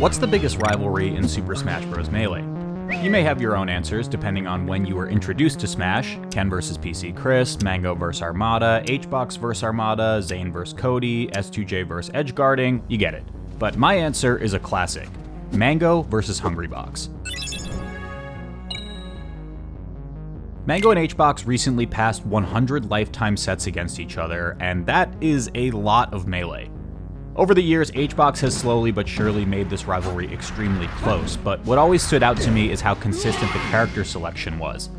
What's the biggest rivalry in Super Smash Bros. Melee? You may have your own answers depending on when you were introduced to Smash: Ken vs PC Chris, Mango vs Armada, HBox vs Armada, Zane vs Cody, S2J vs Edgeguarding, you get it. But my answer is a classic: Mango vs Hungrybox. Mango and HBox recently passed 100 lifetime sets against each other, and that is a lot of Melee. Over the years, HBox has slowly but surely made this rivalry extremely close, but what always stood out to me is how consistent the character selection was.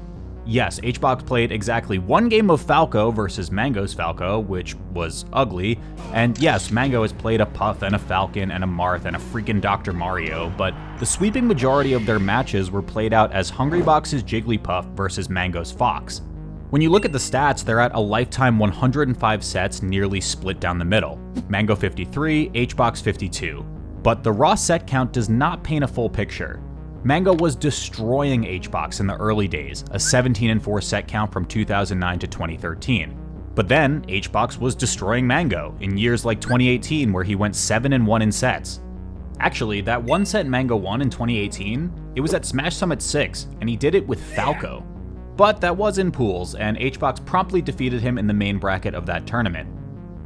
Yes, HBox played exactly one game of Falco versus Mango's Falco, which was ugly, and yes, Mango has played a Puff and a Falcon and a Marth and a freaking Dr. Mario, but the sweeping majority of their matches were played out as Hungrybox's Jigglypuff versus Mango's Fox. When you look at the stats, they're at a lifetime 105 sets nearly split down the middle. Mango 53, HBox 52. But the raw set count does not paint a full picture. Mango was destroying HBox in the early days, a 17-4 set count from 2009 to 2013. But then, HBox was destroying Mango in years like 2018 where he went 7-1 in sets. Actually, that one set Mango won in 2018, it was at Smash Summit 6, and he did it with Falco. But that was in pools, and HBox promptly defeated him in the main bracket of that tournament.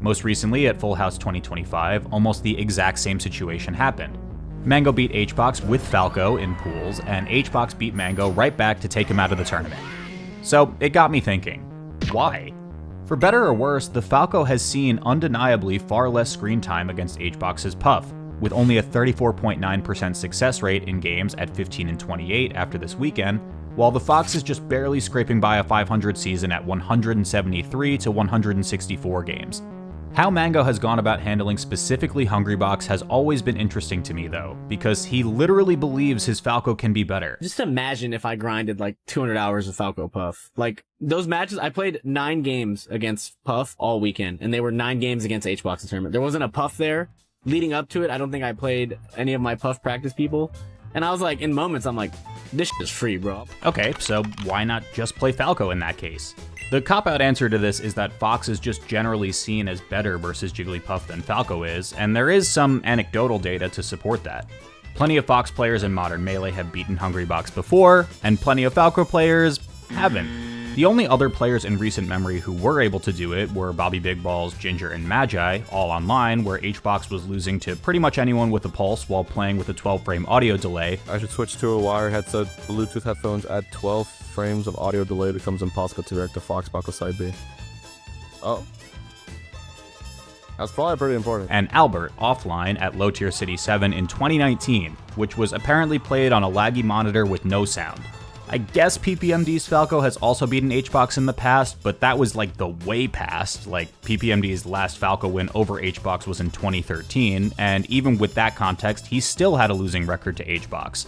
Most recently, at Full House 2025, almost the exact same situation happened. Mango beat HBox with Falco in pools, and HBox beat Mango right back to take him out of the tournament. So it got me thinking, why? For better or worse, the Falco has seen undeniably far less screen time against HBox's Puff, with only a 34.9% success rate in games at 15-28 after this weekend, while the Fox is just barely scraping by a 500 season at 173 to 164 games. How Mango has gone about handling specifically Hungrybox has always been interesting to me though, because he literally believes his Falco can be better. Just imagine if I grinded like 200 hours of Falco Puff. Like, those matches, I played 9 games against Puff all weekend, and they were 9 games against HBox in tournament. There wasn't a Puff there. Leading up to it, I don't think I played any of my Puff practice people. And I was like, in moments, I'm like, this shit is free, bro. Okay, so why not just play Falco in that case? The cop-out answer to this is that Fox is just generally seen as better versus Jigglypuff than Falco is, and there is some anecdotal data to support that. Plenty of Fox players in modern Melee have beaten Hungrybox before, and plenty of Falco players haven't. The only other players in recent memory who were able to do it were Bobby Big Balls, Ginger, and Magi, all online, where HBox was losing to pretty much anyone with a pulse while playing with a 12-frame audio delay. I should switch to a wire headset. Bluetooth headphones add 12 frames of audio delay. It becomes impossible to direct the Fox Falco side B. Oh. That's probably pretty important. And Albert offline at Low Tier City 7 in 2019, which was apparently played on a laggy monitor with no sound. I guess PPMD's Falco has also beaten HBox in the past, but that was like the way past. Like, PPMD's last Falco win over HBox was in 2013, and even with that context, he still had a losing record to HBox.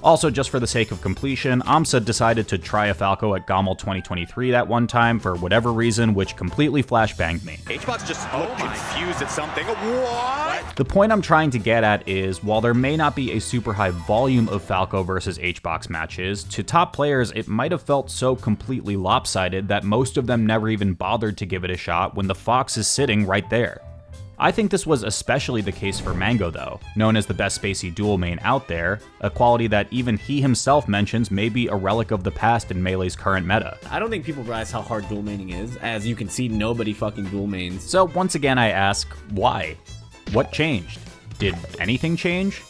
Also, just for the sake of completion, Amsa decided to try a Falco at GOML 2023 that one time for whatever reason, which completely flashbanged me. HBox just looked confused at something. What? The point I'm trying to get at is, while there may not be a super high volume of Falco versus HBox matches, to top players it might have felt so completely lopsided that most of them never even bothered to give it a shot when the Fox is sitting right there. I think this was especially the case for Mango though, known as the best spacey dual main out there, a quality that even he himself mentions may be a relic of the past in Melee's current meta. I don't think people realize how hard dual maining is. As you can see, nobody fucking dual mains. So once again I ask, why? What changed? Did anything change?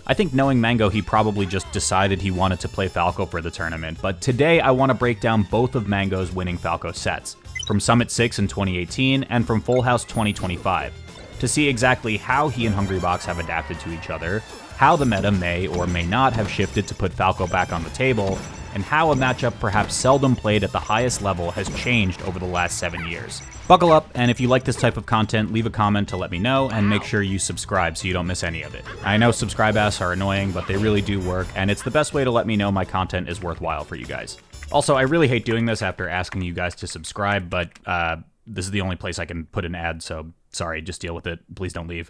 I think knowing Mango, he probably just decided he wanted to play Falco for the tournament, but today I want to break down both of Mango's winning Falco sets, from Summit 6 in 2018 and from Full House 2025. To see exactly how he and Hungrybox have adapted to each other, how the meta may or may not have shifted to put Falco back on the table, and how a matchup perhaps seldom played at the highest level has changed over the last 7 years. Buckle up, and if you like this type of content, leave a comment to let me know, and make sure you subscribe so you don't miss any of it. I know subscribe asks are annoying, but they really do work, and it's the best way to let me know my content is worthwhile for you guys. Also, I really hate doing this after asking you guys to subscribe, but this is the only place I can put an ad, so sorry, just deal with it. Please don't leave.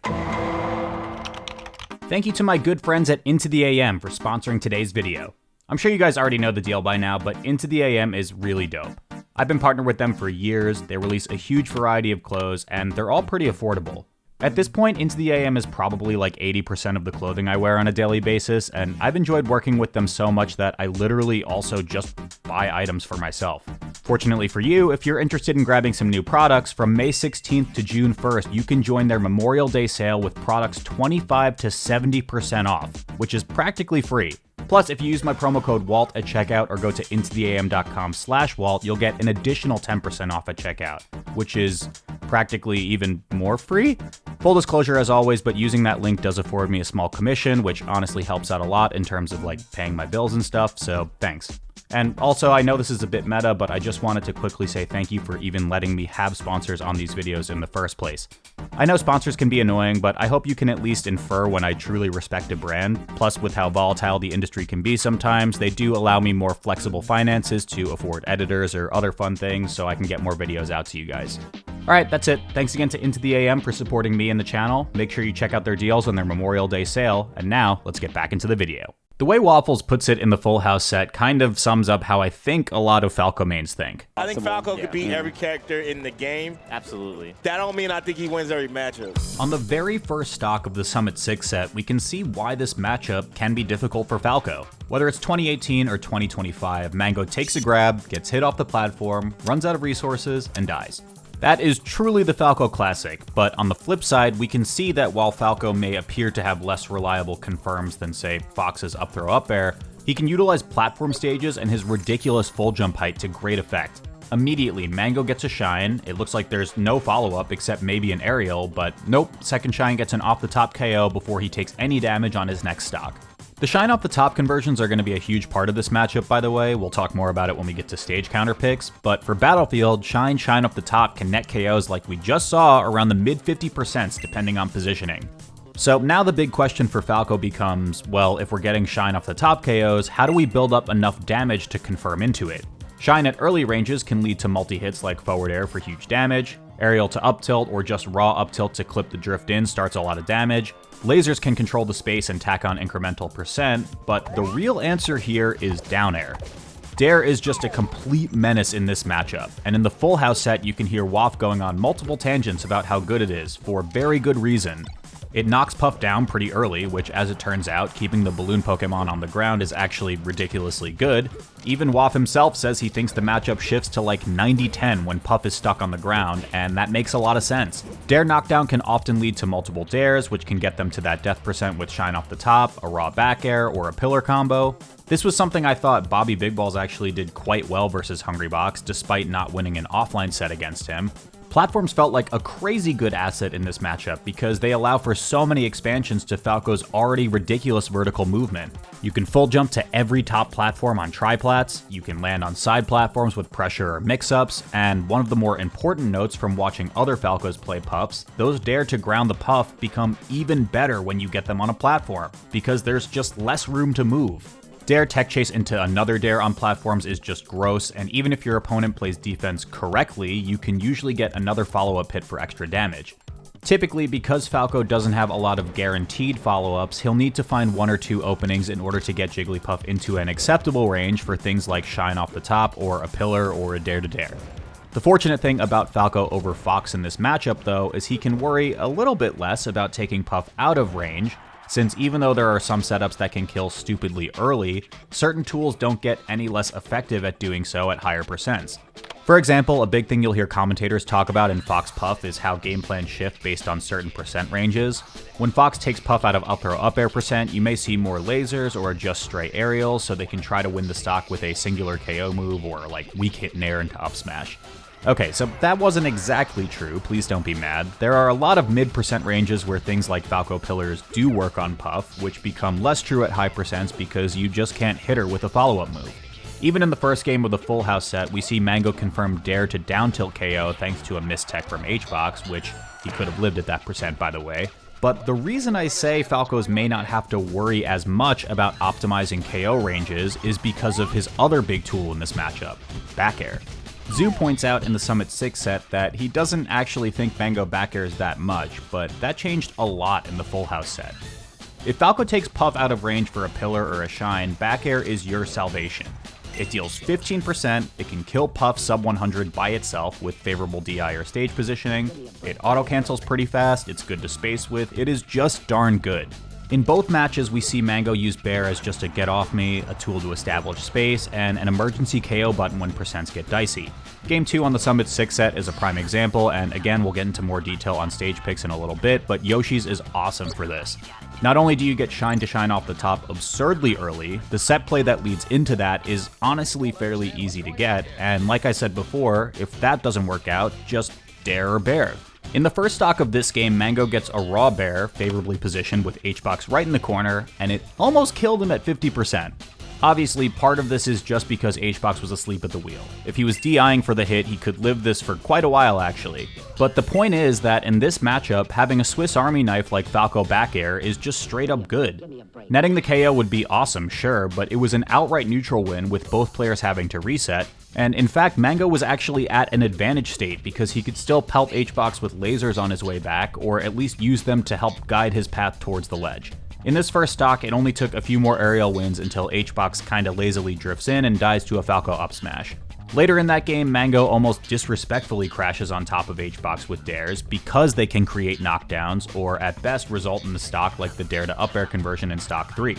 Thank you to my good friends at Into the AM for sponsoring today's video. I'm sure you guys already know the deal by now, but Into the AM is really dope. I've been partnered with them for years, they release a huge variety of clothes, and they're all pretty affordable. At this point, Into the AM is probably like 80% of the clothing I wear on a daily basis, and I've enjoyed working with them so much that I literally also just buy items for myself. Fortunately for you, if you're interested in grabbing some new products, from May 16th to June 1st, you can join their Memorial Day sale with products 25 to 70% off, which is practically free. Plus, if you use my promo code WALT at checkout or go to intotheam.com/WALT, you'll get an additional 10% off at checkout, which is practically even more free. Full disclosure as always, but using that link does afford me a small commission, which honestly helps out a lot in terms of like paying my bills and stuff, so thanks. And also, I know this is a bit meta, but I just wanted to quickly say thank you for even letting me have sponsors on these videos in the first place. I know sponsors can be annoying, but I hope you can at least infer when I truly respect a brand. Plus, with how volatile the industry can be sometimes, they do allow me more flexible finances to afford editors or other fun things so I can get more videos out to you guys. Alright, that's it. Thanks again to Into the AM for supporting me and the channel. Make sure you check out their deals on their Memorial Day sale, and now, let's get back into the video. The way Waffles puts it in the Full House set kind of sums up how I think a lot of Falco mains think. I think Falco could beat every character in the game. Absolutely. That don't mean I think he wins every matchup. On the very first stock of the Summit 6 set, we can see why this matchup can be difficult for Falco. Whether it's 2018 or 2025, Mango takes a grab, gets hit off the platform, runs out of resources, and dies. That is truly the Falco classic, but on the flip side, we can see that while Falco may appear to have less reliable confirms than, say, Fox's up throw up air, he can utilize platform stages and his ridiculous full jump height to great effect. Immediately, Mango gets a shine. It looks like there's no follow-up except maybe an aerial, but nope, second shine gets an off-the-top KO before he takes any damage on his next stock. The shine off the top conversions are going to be a huge part of this matchup, by the way. We'll talk more about it when we get to stage counter picks, but for Battlefield, shine off the top can net KOs like we just saw around the mid 50% depending on positioning. So now the big question for Falco becomes, well, if we're getting shine off the top KOs, how do we build up enough damage to confirm into it? Shine at early ranges can lead to multi-hits like forward air for huge damage, aerial to up tilt or just raw up tilt to clip the drift in starts a lot of damage. Lasers can control the space and tack on incremental percent, but the real answer here is down air. Dare is just a complete menace in this matchup, and in the Full House set you can hear Waff going on multiple tangents about how good it is, for very good reason. It knocks Puff down pretty early, which as it turns out, keeping the balloon Pokemon on the ground is actually ridiculously good. Even Waff himself says he thinks the matchup shifts to like 90-10 when Puff is stuck on the ground, and that makes a lot of sense. Dare knockdown can often lead to multiple dares, which can get them to that death percent with shine off the top, a raw back air, or a pillar combo. This was something I thought Bobby Big Balls actually did quite well versus Hungrybox, despite not winning an offline set against him. Platforms felt like a crazy good asset in this matchup because they allow for so many expansions to Falco's already ridiculous vertical movement. You can full jump to every top platform on triplats, you can land on side platforms with pressure or mix-ups, and one of the more important notes from watching other Falcos play Puffs, those dare to ground the Puff become even better when you get them on a platform, because there's just less room to move. Dare tech chase into another dare on platforms is just gross, and even if your opponent plays defense correctly, you can usually get another follow-up hit for extra damage. Typically, because Falco doesn't have a lot of guaranteed follow-ups, he'll need to find one or two openings in order to get Jigglypuff into an acceptable range for things like shine off the top, or a pillar, or a dare to dare. The fortunate thing about Falco over Fox in this matchup, though, is he can worry a little bit less about taking Puff out of range, since even though there are some setups that can kill stupidly early, certain tools don't get any less effective at doing so at higher percents. For example, a big thing you'll hear commentators talk about in Fox Puff is how game plans shift based on certain percent ranges. When Fox takes Puff out of up throw up air percent, you may see more lasers or just straight aerials so they can try to win the stock with a singular KO move or like weak hit nair into up smash. Okay, so that wasn't exactly true, please don't be mad. There are a lot of mid-percent ranges where things like Falco Pillars do work on Puff, which become less true at high percents because you just can't hit her with a follow-up move. Even in the first game of the Full House set, we see Mango confirm dare to down tilt KO thanks to a mistech from HBox, which he could have lived at that percent by the way. But the reason I say Falcos may not have to worry as much about optimizing KO ranges is because of his other big tool in this matchup, back air. Zoo points out in the Summit 6 set that he doesn't actually think Mango back airs that much, but that changed a lot in the Full House set. If Falco takes Puff out of range for a pillar or a shine, back air is your salvation. It deals 15%, it can kill Puff sub 100 by itself with favorable DI or stage positioning, it auto-cancels pretty fast, it's good to space with, it is just darn good. In both matches, we see Mango use Bear as just a get off me, a tool to establish space, and an emergency KO button when percents get dicey. Game 2 on the Summit 6 set is a prime example, and again, we'll get into more detail on stage picks in a little bit, but Yoshi's is awesome for this. Not only do you get Shine to Shine off the top absurdly early, the set play that leads into that is honestly fairly easy to get, and like I said before, if that doesn't work out, just Dare or Bear. In the first stock of this game, Mango gets a raw Bear, favorably positioned with HBox right in the corner, and it almost killed him at 50%. Obviously, part of this is just because HBox was asleep at the wheel. If he was DIing for the hit, he could live this for quite a while actually. But the point is that in this matchup, having a Swiss Army knife like Falco back air is just straight up good. Netting the KO would be awesome, sure, but it was an outright neutral win with both players having to reset, and in fact, Mango was actually at an advantage state because he could still pelt HBox with lasers on his way back, or at least use them to help guide his path towards the ledge. In this first stock, it only took a few more aerial wins until HBox kinda lazily drifts in and dies to a Falco up smash. Later in that game, Mango almost disrespectfully crashes on top of HBox with dares because they can create knockdowns, or at best result in the stock like the dare to up air conversion in stock 3.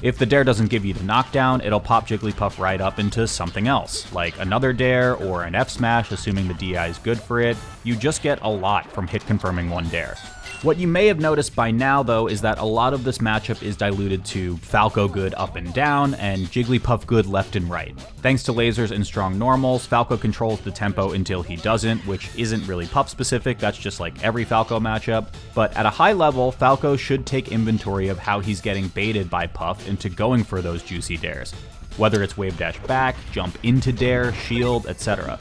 If the dare doesn't give you the knockdown, it'll pop Jigglypuff right up into something else, like another dare or an F smash assuming the DI is good for it. You just get a lot from hit confirming one dare. What you may have noticed by now though is that a lot of this matchup is diluted to Falco good up and down and Jigglypuff good left and right. Thanks to lasers and strong normals, Falco controls the tempo until he doesn't, which isn't really Puff specific, that's just like every Falco matchup. But at a high level, Falco should take inventory of how he's getting baited by Puff into going for those juicy dares. Whether it's wave dash back, jump into dare, shield, etc.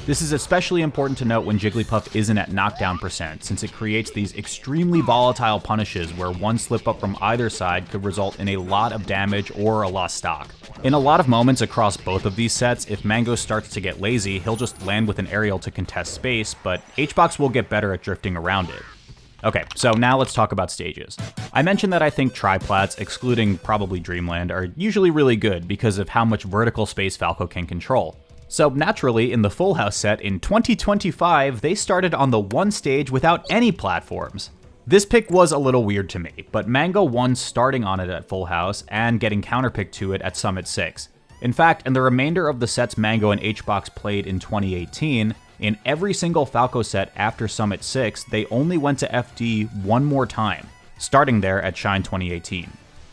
This is especially important to note when Jigglypuff isn't at knockdown percent, since it creates these extremely volatile punishes where one slip up from either side could result in a lot of damage or a lost stock. In a lot of moments across both of these sets, if Mango starts to get lazy, he'll just land with an aerial to contest space, but HBox will get better at drifting around it. Okay, so now let's talk about stages. I mentioned that I think triplats, excluding probably Dreamland, are usually really good because of how much vertical space Falco can control. So naturally, in the Full House set in 2025, they started on the one stage without any platforms. This pick was a little weird to me, but Mango won starting on it at Full House and getting counterpicked to it at Summit 6. In fact, in the remainder of the sets Mango and HBox played in 2018, in every single Falco set after Summit 6, they only went to FD one more time, starting there at Shine 2018.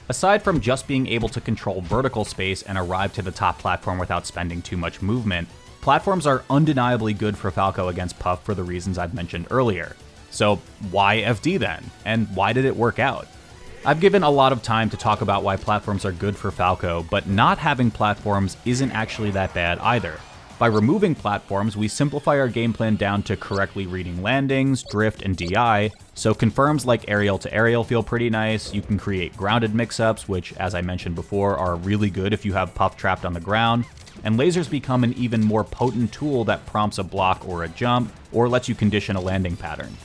Aside from just being able to control vertical space and arrive to the top platform without spending too much movement, platforms are undeniably good for Falco against Puff for the reasons I've mentioned earlier. So why FD then? And why did it work out? I've given a lot of time to talk about why platforms are good for Falco, but not having platforms isn't actually that bad either. By removing platforms, we simplify our game plan down to correctly reading landings, drift, and DI, so confirms like aerial to aerial feel pretty nice. You can create grounded mix-ups, which, as I mentioned before, are really good if you have Puff trapped on the ground, and lasers become an even more potent tool that prompts a block or a jump, or lets you condition a landing pattern.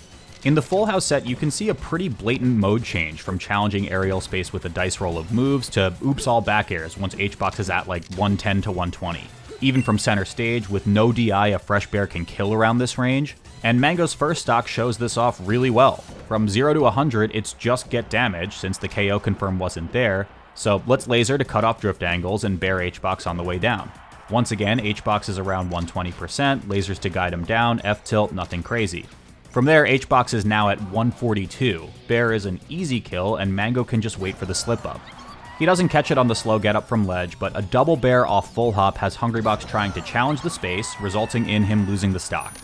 In the Full House set, you can see a pretty blatant mode change from challenging aerial space with a dice roll of moves to oops all back airs once HBox is at like 110 to 120. Even from center stage, with no DI, a fresh bear can kill around this range, and Mango's first stock shows this off really well. From 0 to 100, it's just get damage, since the KO confirm wasn't there, so let's laser to cut off drift angles and bear HBox on the way down. Once again, HBox is around 120%, lasers to guide him down, F-tilt, nothing crazy. From there, HBox is now at 142, bear is an easy kill, and Mango can just wait for the slip up. He doesn't catch it on the slow get up from ledge, but a double bear off full hop has Hungrybox trying to challenge the space, resulting in him losing the stock.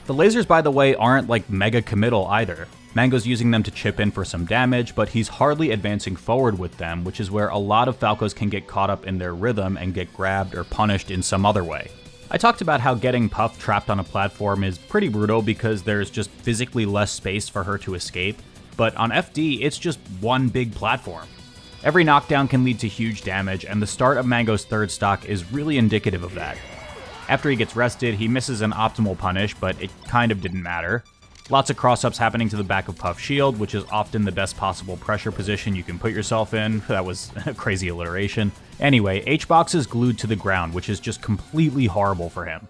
The lasers, by the way, aren't like mega committal either. Mango's using them to chip in for some damage, but he's hardly advancing forward with them, which is where a lot of Falcos can get caught up in their rhythm and get grabbed or punished in some other way. I talked about how getting Puff trapped on a platform is pretty brutal because there's just physically less space for her to escape, but on FD, it's just one big platform. Every knockdown can lead to huge damage, and the start of Mango's third stock is really indicative of that. After he gets rested, he misses an optimal punish, but it kind of didn't matter. Lots of cross-ups happening to the back of Puff's shield, which is often the best possible pressure position you can put yourself in. That was a crazy alliteration. Anyway, HBox is glued to the ground, which is just completely horrible for him.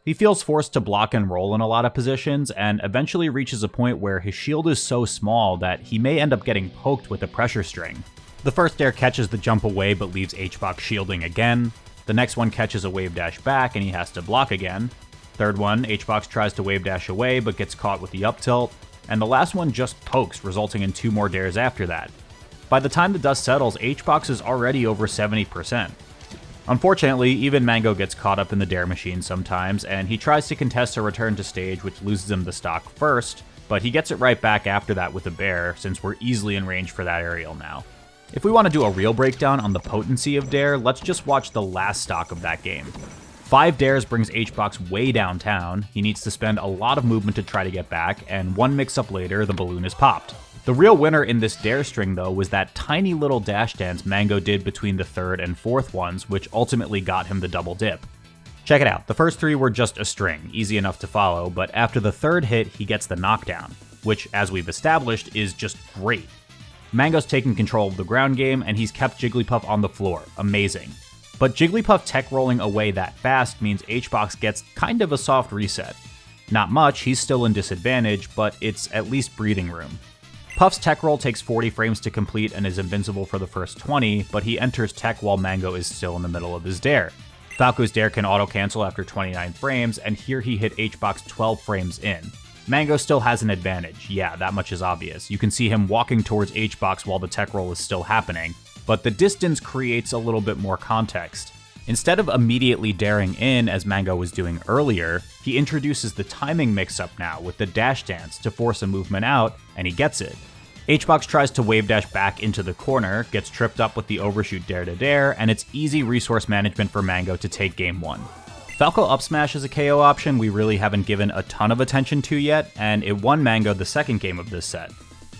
He feels forced to block and roll in a lot of positions, and eventually reaches a point where his shield is so small that he may end up getting poked with a pressure string. The first dare catches the jump away but leaves HBox shielding again. The next one catches a wave dash back and he has to block again. Third one, HBox tries to wave dash away but gets caught with the up tilt. And the last one just pokes, resulting in 2 more dares after that. By the time the dust settles, HBox is already over 70%. Unfortunately, even Mango gets caught up in the dare machine sometimes, and he tries to contest a return to stage which loses him the stock first, but he gets it right back after that with a bear, since we're easily in range for that aerial now. If we want to do a real breakdown on the potency of dare, let's just watch the last stock of that game. 5 dares brings HBox way downtown, he needs to spend a lot of movement to try to get back, and 1 mix-up later, the balloon is popped. The real winner in this dare string though was that tiny little dash dance Mango did between the 3rd and 4th ones, which ultimately got him the double dip. Check it out, the first 3 were just a string, easy enough to follow, but after the 3rd hit, he gets the knockdown, which, as we've established, is just great. Mango's taken control of the ground game, and he's kept Jigglypuff on the floor, amazing. But Jigglypuff tech rolling away that fast means HBox gets kind of a soft reset. Not much, he's still in disadvantage, but it's at least breathing room. Puff's tech roll takes 40 frames to complete and is invincible for the first 20, but he enters tech while Mango is still in the middle of his dare. Falco's dare can auto-cancel after 29 frames, and here he hit HBox 12 frames in. Mango still has an advantage, yeah, that much is obvious. You can see him walking towards HBox while the tech roll is still happening, but the distance creates a little bit more context. Instead of immediately daring in as Mango was doing earlier, he introduces the timing mix-up now with the dash dance to force a movement out, and he gets it. HBox tries to wave dash back into the corner, gets tripped up with the overshoot dare to dare, and it's easy resource management for Mango to take game 1. Falco up smash is a KO option we really haven't given a ton of attention to yet, and it won Mango the second game of this set.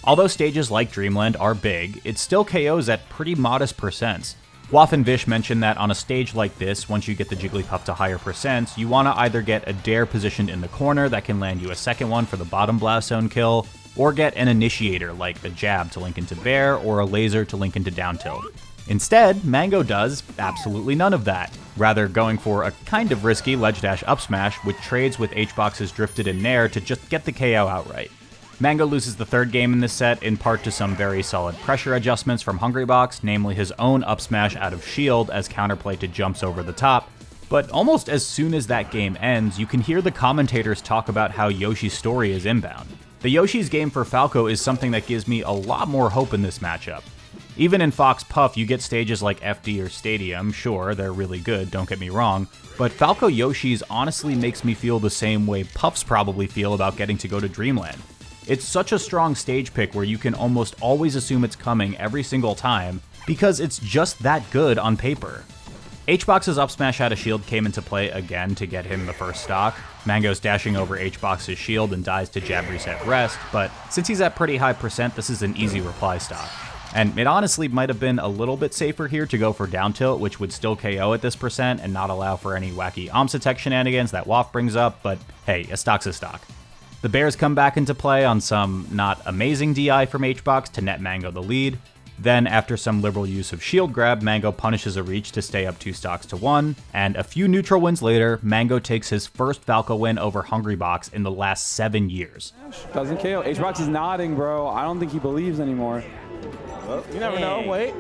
Although stages like Dreamland are big, it still KOs at pretty modest percents. Waff and Vish mentioned that on a stage like this, once you get the Jigglypuff to higher percents, you want to either get a dare positioned in the corner that can land you a second one for the bottom blast zone kill, or get an initiator like a jab to link into bear or a laser to link into down tilt. Instead, Mango does absolutely none of that, rather going for a kind of risky ledge dash up smash which trades with HBox's drifted in nair to just get the KO outright. Mango loses the 3rd game in this set in part to some very solid pressure adjustments from Hungrybox, namely his own up smash out of shield as counterplay to jumps over the top, but almost as soon as that game ends, you can hear the commentators talk about how Yoshi's story is inbound. The Yoshi's game for Falco is something that gives me a lot more hope in this matchup. Even in Fox Puff, you get stages like FD or Stadium, sure, they're really good, don't get me wrong, but Falco Yoshi's honestly makes me feel the same way Puffs probably feel about getting to go to Dreamland. It's such a strong stage pick where you can almost always assume it's coming every single time, because it's just that good on paper. HBox's up smash out of shield came into play again to get him the first stock. Mango's dashing over HBox's shield and dies to jab reset rest, but since he's at pretty high percent, this is an easy reply stock. And it honestly might have been a little bit safer here to go for down tilt, which would still KO at this percent and not allow for any wacky OMS tech shenanigans that Waff brings up, but hey, a stock's a stock. The bears come back into play on some not amazing DI from HBox to net Mango the lead. Then, after some liberal use of shield grab, Mango punishes a reach to stay up 2 stocks to 1, and a few neutral wins later, Mango takes his first Falco win over Hungrybox in the last 7 years. Doesn't KO. HBox is nodding, bro. I don't think he believes anymore. Well, you never know. Wait.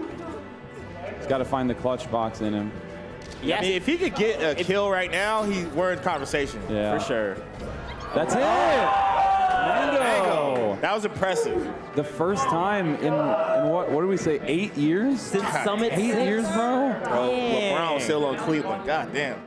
He's got to find the clutch box in him. Yes. I mean, if he could get a kill right now, we're in conversation. Yeah. For sure. That's it. Mango. That was impressive. The first time in what did we say, 8 years? Since Summit 8 years, bro? LeBron still on Cleveland. God damn.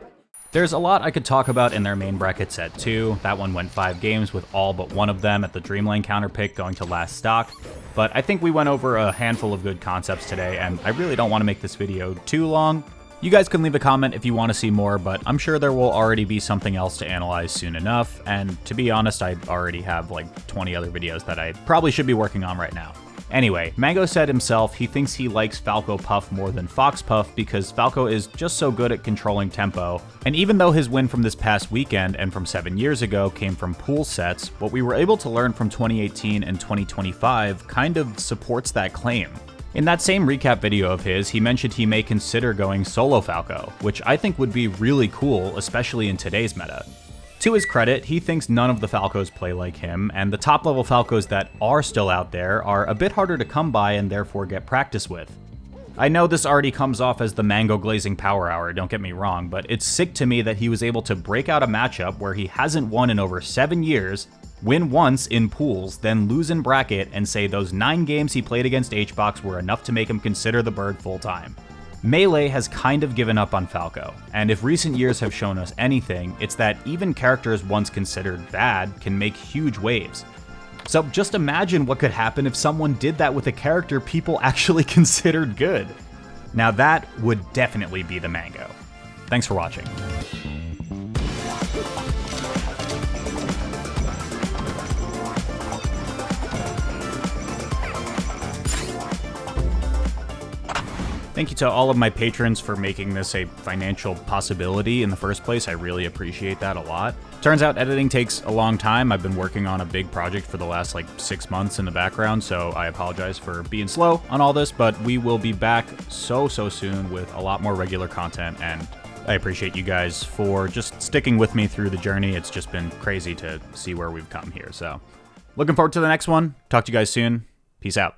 There's a lot I could talk about in their main bracket set too. That one went 5 games with all but one of them at the Dreamland counter pick going to last stock. But I think we went over a handful of good concepts today, and I really don't want to make this video too long. You guys can leave a comment if you want to see more, but I'm sure there will already be something else to analyze soon enough, and to be honest, I already have like 20 other videos that I probably should be working on right now. Anyway, Mango said himself he thinks he likes Falco Puff more than Fox Puff because Falco is just so good at controlling tempo, and even though his win from this past weekend and from 7 years ago came from pool sets, what we were able to learn from 2018 and 2025 kind of supports that claim. In that same recap video of his, he mentioned he may consider going solo Falco, which I think would be really cool, especially in today's meta. To his credit, he thinks none of the Falcos play like him, and the top level Falcos that are still out there are a bit harder to come by and therefore get practice with. I know this already comes off as the Mango glazing power hour, don't get me wrong, but it's sick to me that he was able to break out a matchup where he hasn't won in over 7 years, win once in pools, then lose in bracket, and say those 9 games he played against HBox were enough to make him consider the bird full time. Melee has kind of given up on Falco, and if recent years have shown us anything, it's that even characters once considered bad can make huge waves. So just imagine what could happen if someone did that with a character people actually considered good. Now that would definitely be the Mango. Thanks for watching. Thank you to all of my patrons for making this a financial possibility in the first place. I really appreciate that a lot. Turns out editing takes a long time. I've been working on a big project for the last 6 months in the background, so I apologize for being slow on all this, but we will be back so soon with a lot more regular content, and I appreciate you guys for just sticking with me through the journey. It's just been crazy to see where we've come here, so looking forward to the next one. Talk to you guys soon. Peace out.